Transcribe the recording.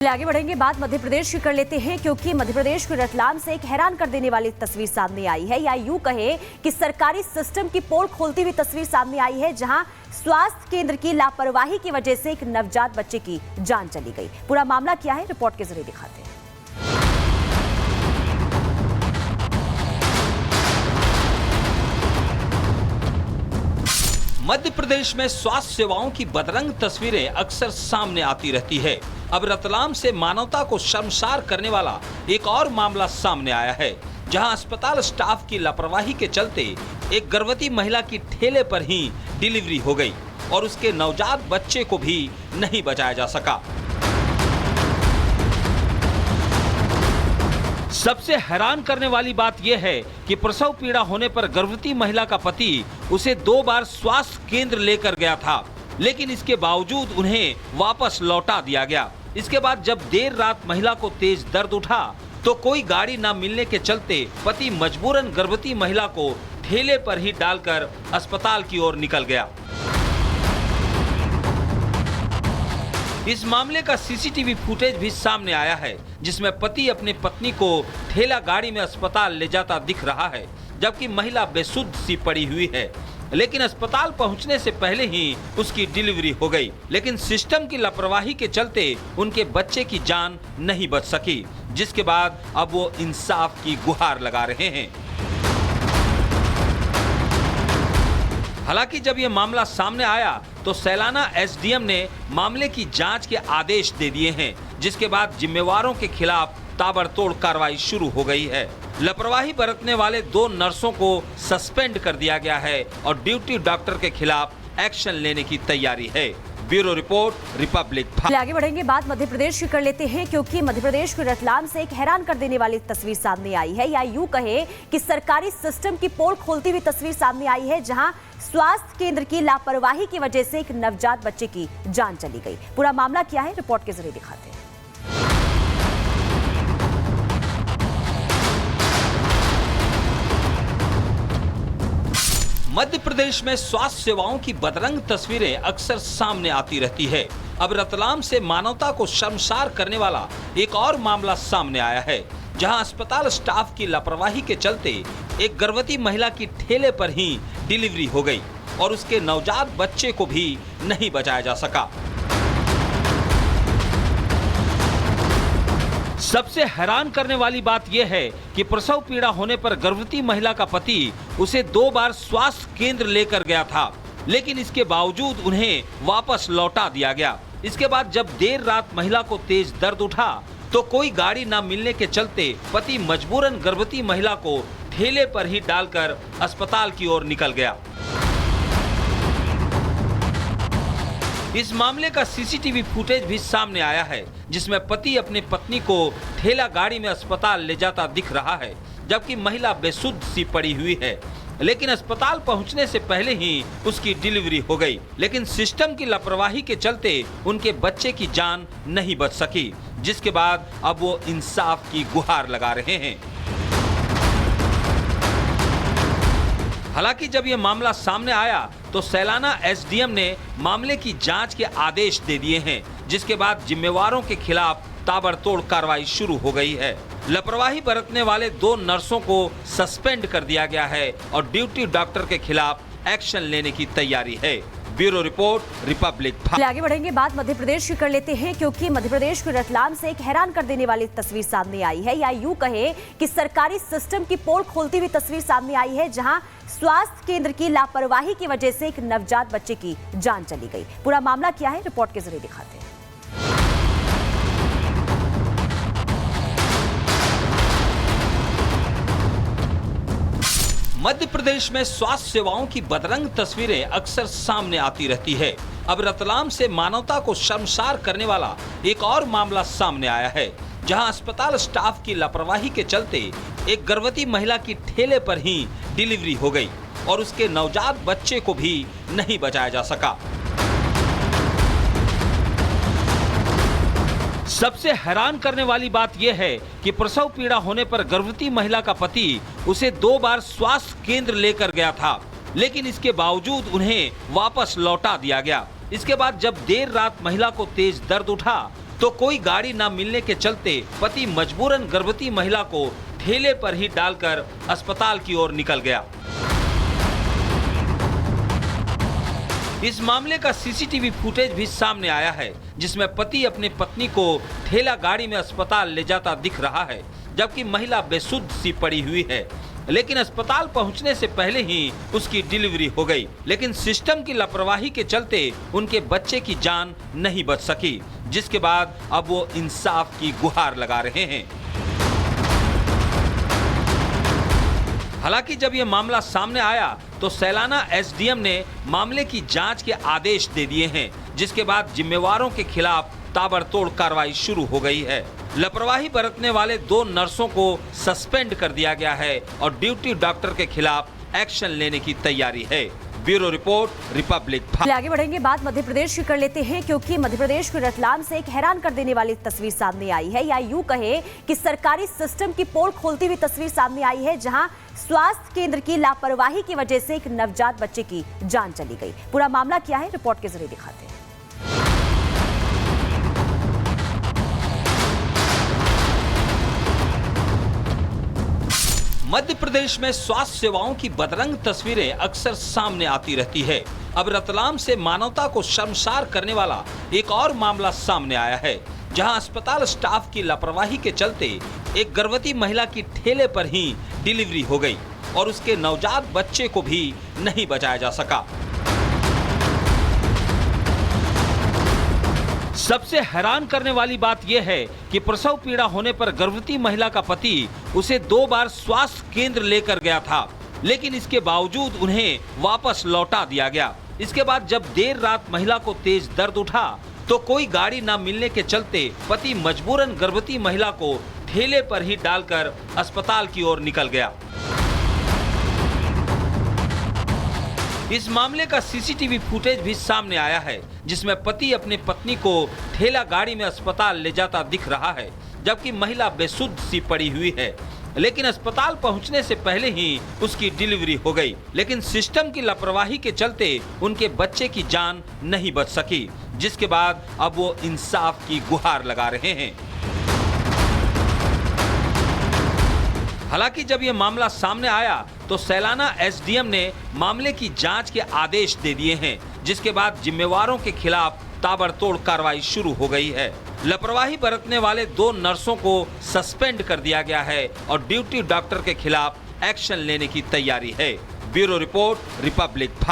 आगे बढ़ेंगे, बात मध्य प्रदेश की कर लेते हैं, क्योंकि मध्य प्रदेश के रतलाम से एक हैरान कर देने वाली तस्वीर सामने आई है, या यूं कहे कि सरकारी सिस्टम की पोल खोलती हुई तस्वीर सामने आई है, जहां स्वास्थ्य केंद्र की लापरवाही की वजह से एक नवजात बच्चे की जान चली गई। पूरा मामला क्या है, रिपोर्ट के जरिए दिखाते हैं। मध्य प्रदेश में स्वास्थ्य सेवाओं की बदरंग तस्वीरें अक्सर सामने आती रहती है। अब रतलाम से मानवता को शर्मसार करने वाला एक और मामला सामने आया है, जहां अस्पताल स्टाफ की लापरवाही के चलते एक गर्भवती महिला की ठेले पर ही डिलीवरी हो गई और उसके नवजात बच्चे को भी नहीं बचाया जा सका। सबसे हैरान करने वाली बात यह है कि प्रसव पीड़ा होने पर गर्भवती महिला का पति उसे 2 बार स्वास्थ्य केंद्र लेकर गया था, लेकिन इसके बावजूद उन्हें वापस लौटा दिया गया। इसके बाद जब देर रात महिला को तेज दर्द उठा तो कोई गाड़ी न मिलने के चलते पति मजबूरन गर्भवती महिला को ठेले पर ही डालकर अस्पताल की ओर निकल गया। इस मामले का सीसीटीवी फुटेज भी सामने आया है, जिसमें पति अपनी पत्नी को ठेला गाड़ी में अस्पताल ले जाता दिख रहा है, जबकि महिला बेसुध सी पड़ी हुई है। लेकिन अस्पताल पहुंचने से पहले ही उसकी डिलीवरी हो गई, लेकिन सिस्टम की लापरवाही के चलते उनके बच्चे की जान नहीं बच सकी, जिसके बाद अब वो इंसाफ की गुहार लगा रहे हैं। हालांकि जब ये मामला सामने आया तो सैलाना एसडीएम ने मामले की जांच के आदेश दे दिए हैं, जिसके बाद जिम्मेवारों के खिलाफ ताबड़तोड़ कार्रवाई शुरू हो गई है। लापरवाही बरतने वाले 2 नर्सों को सस्पेंड कर दिया गया है और ड्यूटी डॉक्टर के खिलाफ एक्शन लेने की तैयारी है। Bureau report, Republic. आगे बढ़ेंगे, बात मध्य प्रदेश की कर लेते हैं, क्योंकि मध्य प्रदेश के रतलाम से एक हैरान कर देने वाली तस्वीर सामने आई है, या यूं कहे कि सरकारी सिस्टम की पोल खोलती हुई तस्वीर सामने आई है, जहां स्वास्थ्य केंद्र की लापरवाही की वजह से एक नवजात बच्चे की जान चली गई। पूरा मामला क्या है, रिपोर्ट के जरिए दिखाते हैं। मध्य प्रदेश में स्वास्थ्य सेवाओं की बदरंग तस्वीरें अक्सर सामने आती रहती है। अब रतलाम से मानवता को शर्मसार करने वाला एक और मामला सामने आया है, जहां अस्पताल स्टाफ की लापरवाही के चलते एक गर्भवती महिला की ठेले पर ही डिलीवरी हो गई और उसके नवजात बच्चे को भी नहीं बचाया जा सका। सबसे हैरान करने वाली बात यह है कि प्रसव पीड़ा होने पर गर्भवती महिला का पति उसे 2 बार स्वास्थ्य केंद्र लेकर गया था, लेकिन इसके बावजूद उन्हें वापस लौटा दिया गया। इसके बाद जब देर रात महिला को तेज दर्द उठा तो कोई गाड़ी न मिलने के चलते पति मजबूरन गर्भवती महिला को ठेले पर ही डालकर अस्पताल की ओर निकल गया। इस मामले का सीसीटीवी फुटेज भी सामने आया है, जिसमें पति अपनी पत्नी को ठेला गाड़ी में अस्पताल ले जाता दिख रहा है, जबकि महिला बेसुध सी पड़ी हुई है। लेकिन अस्पताल पहुंचने से पहले ही उसकी डिलीवरी हो गई, लेकिन सिस्टम की लापरवाही के चलते उनके बच्चे की जान नहीं बच सकी, जिसके बाद अब वो इंसाफ की गुहार लगा रहे हैं। हालांकि जब ये मामला सामने आया तो सैलाना एसडीएम ने मामले की जांच के आदेश दे दिए हैं, जिसके बाद जिम्मेवारों के खिलाफ ताबड़तोड़ कार्रवाई शुरू हो गई है। लापरवाही बरतने वाले 2 नर्सों को सस्पेंड कर दिया गया है और ड्यूटी डॉक्टर के खिलाफ एक्शन लेने की तैयारी है। Bureau report, Republic. आगे बढ़ेंगे, बात मध्य प्रदेश की कर लेते हैं, क्योंकि मध्य प्रदेश के रतलाम से एक हैरान कर देने वाली तस्वीर सामने आई है, या यूं कहे कि सरकारी सिस्टम की पोल खोलती हुई तस्वीर सामने आई है, जहां स्वास्थ्य केंद्र की लापरवाही की वजह से एक नवजात बच्चे की जान चली गई। पूरा मामला क्या है, रिपोर्ट के जरिए दिखाते हैं। मध्य प्रदेश में स्वास्थ्य सेवाओं की बदरंग तस्वीरें अक्सर सामने आती रहती है। अब रतलाम से मानवता को शर्मसार करने वाला एक और मामला सामने आया है, जहां अस्पताल स्टाफ की लापरवाही के चलते एक गर्भवती महिला की ठेले पर ही डिलीवरी हो गई और उसके नवजात बच्चे को भी नहीं बचाया जा सका। सबसे हैरान करने वाली बात यह है कि प्रसव पीड़ा होने पर गर्भवती महिला का पति उसे 2 बार स्वास्थ्य केंद्र लेकर गया था, लेकिन इसके बावजूद उन्हें वापस लौटा दिया गया। इसके बाद जब देर रात महिला को तेज दर्द उठा तो कोई गाड़ी न मिलने के चलते पति मजबूरन गर्भवती महिला को ठेले पर ही डालकर अस्पताल की ओर निकल गया। इस मामले का सीसीटीवी फुटेज भी सामने आया है, जिसमें पति अपने पत्नी को ठेला गाड़ी में अस्पताल ले जाता दिख रहा है, जबकि महिला बेसुध सी पड़ी हुई है। लेकिन अस्पताल पहुंचने से पहले ही उसकी डिलीवरी हो गई। लेकिन सिस्टम की लापरवाही के चलते उनके बच्चे की जान नहीं बच सकी, जिसके बाद अब वो इंसाफ की गुहार लगा रहे हैं। हालांकि जब ये मामला सामने आया तो सैलाना एसडीएम ने मामले की जांच के आदेश दे दिए हैं, जिसके बाद जिम्मेवारों के खिलाफ ताबड़तोड़ कार्रवाई शुरू हो गई है। लापरवाही बरतने वाले 2 नर्सों को सस्पेंड कर दिया गया है और ड्यूटी डॉक्टर के खिलाफ एक्शन लेने की तैयारी है। Bureau report, Republic. आगे बढ़ेंगे, बात मध्य प्रदेश की कर लेते हैं, क्योंकि मध्य प्रदेश के रतलाम से एक हैरान कर देने वाली तस्वीर सामने आई है, या यूं कहे कि सरकारी सिस्टम की पोल खोलती हुई तस्वीर सामने आई है, जहां स्वास्थ्य केंद्र की लापरवाही की वजह से एक नवजात बच्चे की जान चली गई। पूरा मामला क्या है, रिपोर्ट के जरिए दिखाते हैं। मध्य प्रदेश में स्वास्थ्य सेवाओं की बदरंग तस्वीरें अक्सर सामने आती रहती है। अब रतलाम से मानवता को शर्मसार करने वाला एक और मामला सामने आया है, जहां अस्पताल स्टाफ की लापरवाही के चलते एक गर्भवती महिला की ठेले पर ही डिलीवरी हो गई और उसके नवजात बच्चे को भी नहीं बचाया जा सका। सबसे हैरान करने वाली बात यह है कि प्रसव पीड़ा होने पर गर्भवती महिला का पति उसे 2 बार स्वास्थ्य केंद्र लेकर गया था, लेकिन इसके बावजूद उन्हें वापस लौटा दिया गया। इसके बाद जब देर रात महिला को तेज दर्द उठा तो कोई गाड़ी न मिलने के चलते पति मजबूरन गर्भवती महिला को ठेले पर ही डालकर अस्पताल की ओर निकल गया। इस मामले का सीसीटीवी फुटेज भी सामने आया है, जिसमें पति अपने पत्नी को ठेला गाड़ी में अस्पताल ले जाता दिख रहा है, जबकि महिला बेसुध सी पड़ी हुई है। लेकिन अस्पताल पहुंचने से पहले ही उसकी डिलीवरी हो गई। लेकिन सिस्टम की लापरवाही के चलते उनके बच्चे की जान नहीं बच सकी, जिसके बाद अब वो इंसाफ की गुहार लगा रहे हैं। हालांकि जब ये मामला सामने आया तो सैलाना एसडीएम ने मामले की जांच के आदेश दे दिए हैं, जिसके बाद जिम्मेवारों के खिलाफ ताबड़तोड़ कार्रवाई शुरू हो गई है। लापरवाही बरतने वाले 2 नर्सों को सस्पेंड कर दिया गया है और ड्यूटी डॉक्टर के खिलाफ एक्शन लेने की तैयारी है। Bureau report, Republic.